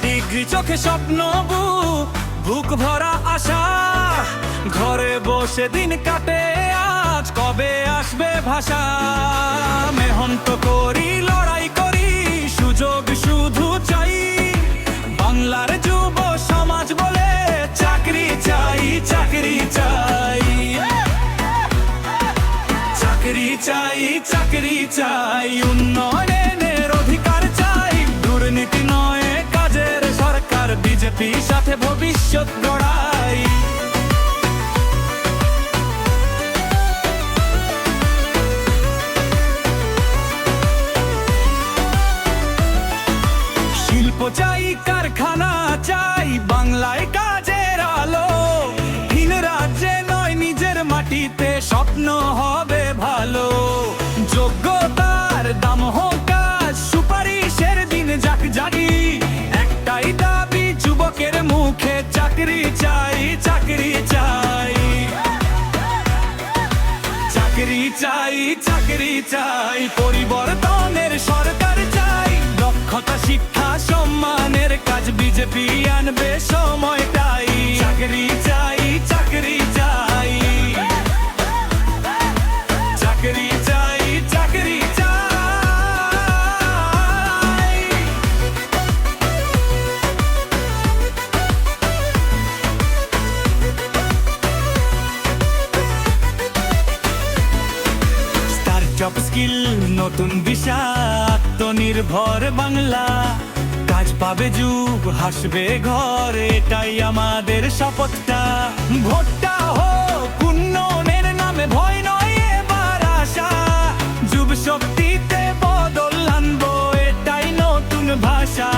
Degree চোখে স্বপ্ন, বুক ভরা আশা, ঘরে বসে দিন কাটে আজ কবে আসবে ভাষা। মেহনত করি, লড়াই করি, সুযোগ শুধু চাই, বাংলার যুব সমাজ বলে চাকরি চাই, চাকরি চাই, চাকরি চাই, চাকরি চাই, উন্নয়নের অধিকার চাই, দুর্নীতি নয় কাজের সরকার, বিজেপি সাথে ভবিষ্যৎ গড়াই। শিল্প চাই, কারখানা চাই, বাংলায় কাজের আলো, ভিন রাজ্যে নয় নিজের মাটিতে স্বপ্ন হবে ভালো। যোগ্যতার দাম হোক কাজ, সুপারিশের দিন যাক জাগি, একটাই দাবি যুবকের মুখে চাকরি চাই, চাকরি চাই, চাকরি চাই, চাকরি চাই, পরিবর্তনের সরকার চাই, দক্ষতা শিক্ষা সম্মানের কাজ বিজেপি আনবে সময়টাই। চাকরি চাই, চাকরি চাই, চাকরি চাই, চাকরি চাই। স্টার্টআপ স্কিল, নতুন দিশা, আত্মনির্ভর বাংলা, কাজ পাবে যুগ, হাসবে ঘর, এটাই আমাদের শপথটা। ভোটটা হোক উন্নয়নের নামে, ভয় নয় এবার আশা, যুব শক্তিতে বদল আনবো, এটাই নতুন ভাষা।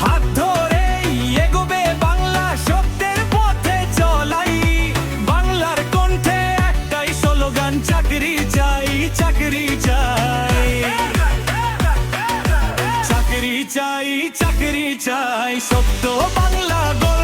হাত ধরেই এগোবে বাংলা, সত্যের পথে চলাই, বাংলার কণ্ঠে একটাই স্লোগান, চাকরি চাই, চাকরি চাই, চাকরি চাই, চাকরি চাই, সত্য বাংলা গড়